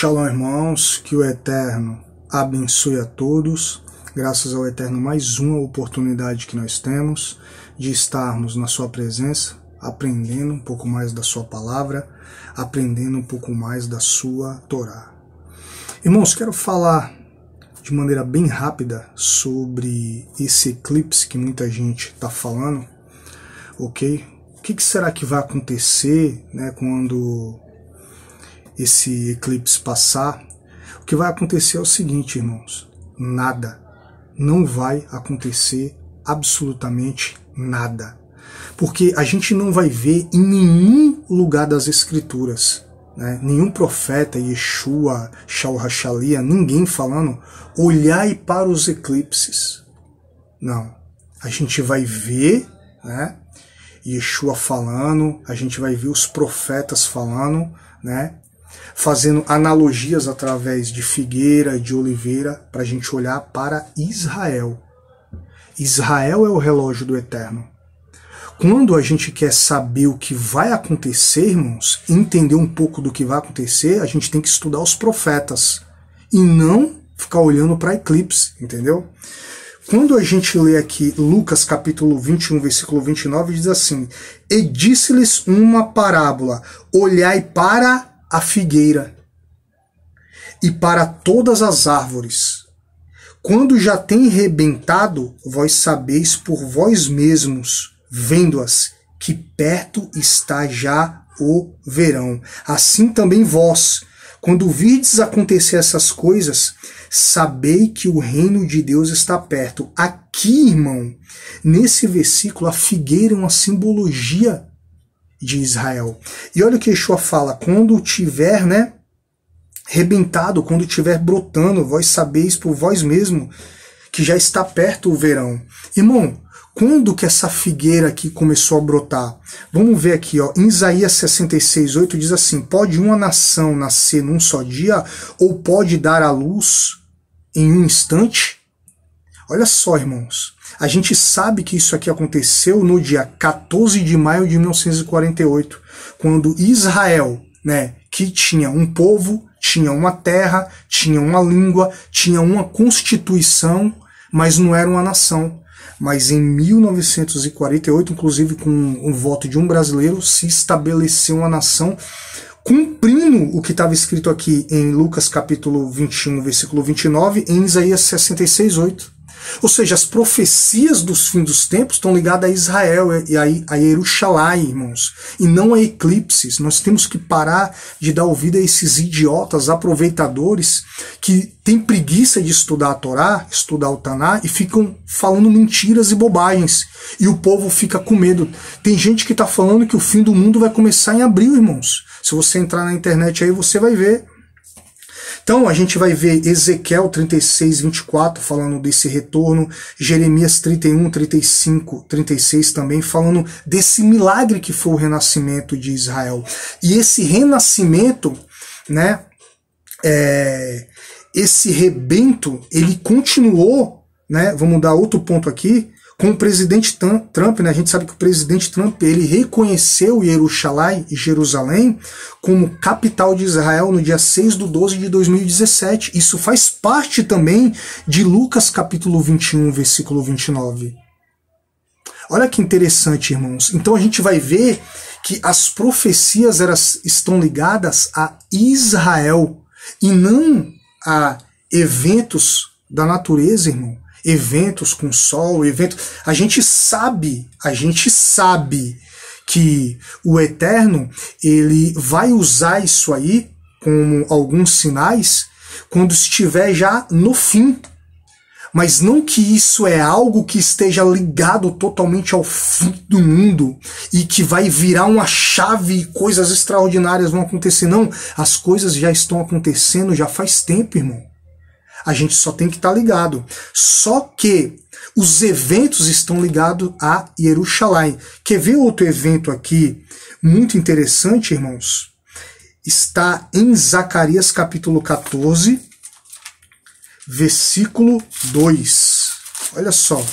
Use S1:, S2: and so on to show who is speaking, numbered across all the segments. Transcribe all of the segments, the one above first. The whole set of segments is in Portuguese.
S1: Shalom, irmãos, que o Eterno abençoe a todos. Graças ao Eterno, mais uma oportunidade que nós temos de estarmos na sua presença, aprendendo um pouco mais da sua palavra, aprendendo um pouco mais da sua Torá. Irmãos, quero falar de maneira bem rápida sobre esse eclipse que muita gente está falando, ok? O que será que vai acontecer, né, quando esse eclipse passar? O que vai acontecer é o seguinte, irmãos: nada. Não vai acontecer absolutamente nada. Porque a gente não vai ver em nenhum lugar das Escrituras, né, nenhum profeta, Yeshua, Shaul Hashalia, ninguém falando, olhai para os eclipses. Não. A gente vai ver, né, Yeshua falando, a gente vai ver os profetas falando, né, fazendo analogias através de figueira, de oliveira, para a gente olhar para Israel. Israel é o relógio do Eterno. Quando a gente quer saber o que vai acontecer, irmãos, entender um pouco do que vai acontecer, a gente tem que estudar os profetas e não ficar olhando para eclipse, entendeu? Quando a gente lê aqui Lucas capítulo 21, versículo 29, diz assim: e disse-lhes uma parábola, olhai para a figueira e para todas as árvores. Quando já tem rebentado, vós sabeis por vós mesmos, vendo-as, que perto está já o verão. Assim também vós, quando virdes acontecer essas coisas, sabei que o reino de Deus está perto. Aqui, irmão, nesse versículo, a figueira é uma simbologia de Israel. E olha o que Yeshua fala: quando tiver, né, rebentado, quando tiver brotando, vós sabeis por vós mesmo que já está perto o verão. Irmão, quando que essa figueira aqui começou a brotar? Vamos ver aqui, ó, em Isaías 66:8 diz assim: pode uma nação nascer num só dia, ou pode dar à luz em um instante? Olha só, irmãos, a gente sabe que isso aqui aconteceu no dia 14 de maio de 1948, quando Israel, né, que tinha um povo, tinha uma terra, tinha uma língua, tinha uma constituição, mas não era uma nação. Mas em 1948, inclusive com o voto de um brasileiro, se estabeleceu uma nação, cumprindo o que estava escrito aqui em Lucas capítulo 21, versículo 29, em Isaías 66:8. Ou seja, as profecias dos fins dos tempos estão ligadas a Israel e a Jerusalém, irmãos, e não a eclipses. Nós temos que parar de dar ouvido a esses idiotas aproveitadores que têm preguiça de estudar a Torá, estudar o Taná, e ficam falando mentiras e bobagens. E o povo fica com medo. Tem gente que está falando que o fim do mundo vai começar em abril, irmãos. Se você entrar na internet aí, você vai ver. Então a gente vai ver Ezequiel 36:24 falando desse retorno, Jeremias 31, 35, 36 também falando desse milagre que foi o renascimento de Israel. E esse renascimento, né, esse rebento, ele continuou, né, vamos dar outro ponto aqui, com o presidente Trump, né? A gente sabe que o presidente Trump, ele reconheceu Jerusalém como capital de Israel no dia 6/12 de 2017. Isso faz parte também de Lucas capítulo 21, versículo 29. Olha que interessante, irmãos. Então a gente vai ver que as profecias elas estão ligadas a Israel e não a eventos da natureza, irmão. Eventos com sol, a gente sabe que o Eterno, ele vai usar isso aí como alguns sinais quando estiver já no fim. Mas não que isso é algo que esteja ligado totalmente ao fim do mundo e que vai virar uma chave e coisas extraordinárias vão acontecer. Não, as coisas já estão acontecendo já faz tempo, irmão. A gente só tem que estar ligado. Só que os eventos estão ligados a Jerusalém. Quer ver outro evento aqui muito interessante, irmãos? Está em Zacarias capítulo 14, versículo 2. Olha só.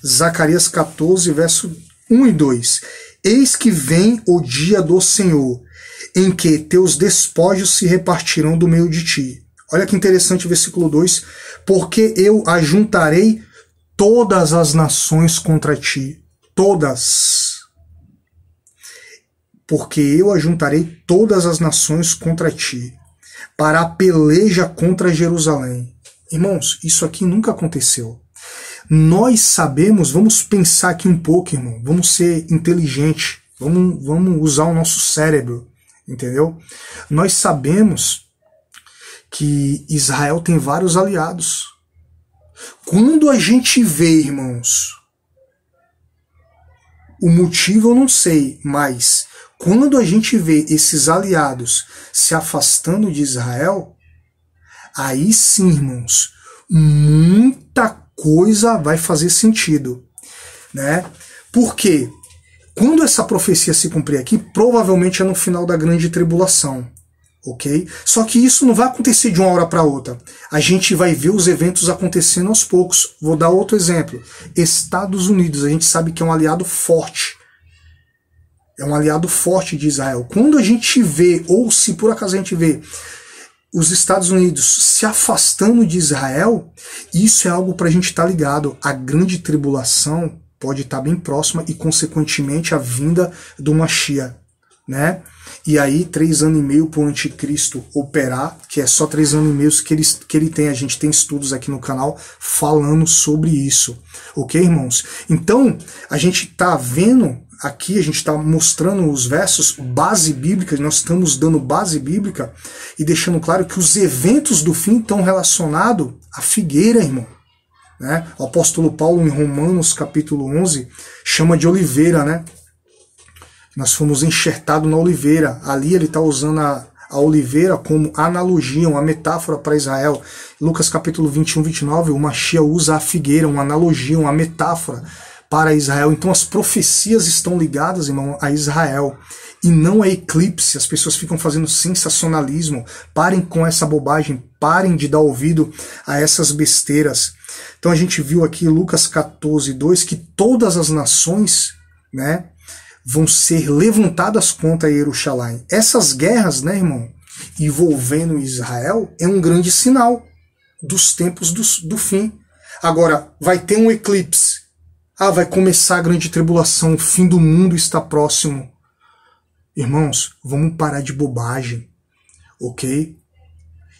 S1: Zacarias 14, verso 1 e 2. Eis que vem o dia do Senhor, em que teus despojos se repartirão do meio de ti. Olha que interessante o versículo 2. Porque eu ajuntarei todas as nações contra ti. Todas. Porque eu ajuntarei todas as nações contra ti, para a peleja contra Jerusalém. Irmãos, isso aqui nunca aconteceu. Nós sabemos, vamos pensar aqui um pouco, irmão, vamos ser inteligentes, vamos usar o nosso cérebro, entendeu? Nós sabemos que Israel tem vários aliados. Quando a gente vê, irmãos, o motivo eu não sei, mas quando a gente vê esses aliados se afastando de Israel, aí sim, irmãos, muita coisa vai fazer sentido, né? Porque quando essa profecia se cumprir aqui, provavelmente é no final da grande tribulação, ok? Só que isso não vai acontecer de uma hora para outra. A gente vai ver os eventos acontecendo aos poucos. Vou dar outro exemplo. Estados Unidos, a gente sabe que é um aliado forte. É um aliado forte de Israel. Quando a gente vê, ou se por acaso a gente vê, os Estados Unidos se afastando de Israel, isso é algo para a gente estar ligado. A grande tribulação pode estar bem próxima e, consequentemente, a vinda do Mashiach, né? E aí, 3 anos e meio para o anticristo operar, que é só 3 anos e meio que ele tem. A gente tem estudos aqui no canal falando sobre isso. Ok, irmãos? Então, a gente está vendo aqui, a gente está mostrando os versos, base bíblica, nós estamos dando base bíblica e deixando claro que os eventos do fim estão relacionados à figueira, irmão. Né? O apóstolo Paulo, em Romanos capítulo 11, chama de oliveira, né? Nós fomos enxertados na oliveira. Ali ele está usando a oliveira como analogia, uma metáfora para Israel. Lucas capítulo 21, 29, o Mashiach usa a figueira, uma analogia, uma metáfora para Israel. Então as profecias estão ligadas, irmão, a Israel e não a eclipse. As pessoas ficam fazendo sensacionalismo. Parem com essa bobagem, parem de dar ouvido a essas besteiras. Então a gente viu aqui Lucas 14, 2 que todas as nações, né, vão ser levantadas contra Jerusalém. Essas guerras, né, irmão, envolvendo Israel é um grande sinal dos tempos do fim. Agora, vai ter um eclipse. Vai começar a grande tribulação, o fim do mundo está próximo. Irmãos, vamos parar de bobagem, ok?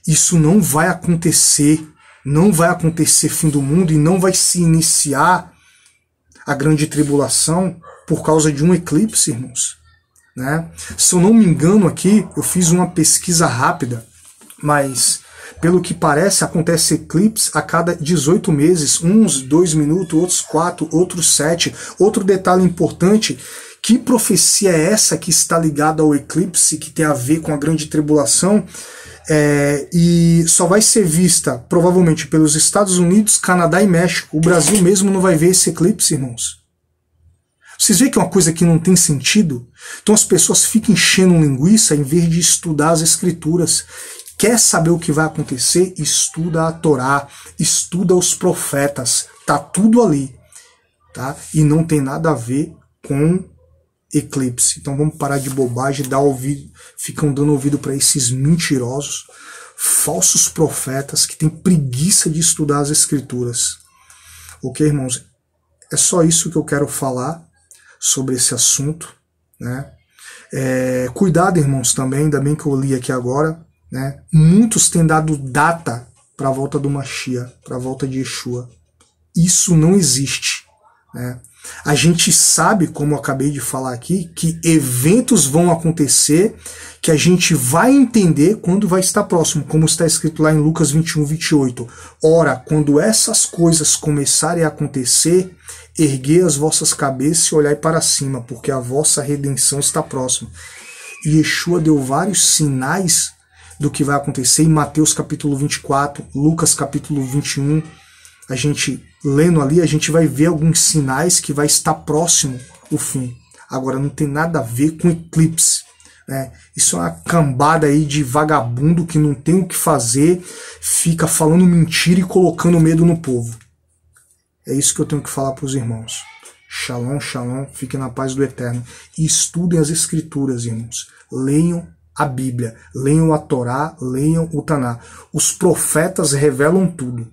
S1: Isso não vai acontecer. Não vai acontecer fim do mundo e não vai se iniciar a grande tribulação por causa de um eclipse, irmãos. Né? Se eu não me engano aqui, eu fiz uma pesquisa rápida, mas pelo que parece acontece eclipse a cada 18 meses, uns 2 minutos, outros 4, outros 7. Outro detalhe importante, que profecia é essa que está ligada ao eclipse, que tem a ver com a grande tribulação? E só vai ser vista provavelmente pelos Estados Unidos, Canadá e México. O Brasil mesmo não vai ver esse eclipse, irmãos. Vocês veem que é uma coisa que não tem sentido? Então as pessoas ficam enchendo linguiça em vez de estudar as escrituras. Quer saber o que vai acontecer? Estuda a Torá, estuda os profetas. Tá tudo ali, tá? E não tem nada a ver com eclipse. Então vamos parar de bobagem, dar ouvido, ficam dando ouvido para esses mentirosos, falsos profetas que têm preguiça de estudar as escrituras. Ok, irmãos? É só isso que eu quero falar sobre esse assunto, né? Cuidado, irmãos, também, ainda bem que eu li aqui agora, né? Muitos têm dado data para a volta do Mashiach, para a volta de Yeshua. Isso não existe, né? A gente sabe, como eu acabei de falar aqui, que eventos vão acontecer que a gente vai entender quando vai estar próximo, como está escrito lá em Lucas 21, 28. Ora, quando essas coisas começarem a acontecer, erguei as vossas cabeças e olhai para cima, porque a vossa redenção está próxima. E Yeshua deu vários sinais do que vai acontecer em Mateus capítulo 24, Lucas capítulo 21. A gente, lendo ali, a gente vai ver alguns sinais que vai estar próximo o fim. Agora, não tem nada a ver com eclipse, né? Isso é uma cambada aí de vagabundo que não tem o que fazer, fica falando mentira e colocando medo no povo. É isso que eu tenho que falar para os irmãos. Shalom, shalom, fiquem na paz do Eterno. E estudem as escrituras, irmãos. Leiam a Bíblia, leiam a Torá, leiam o Taná. Os profetas revelam tudo.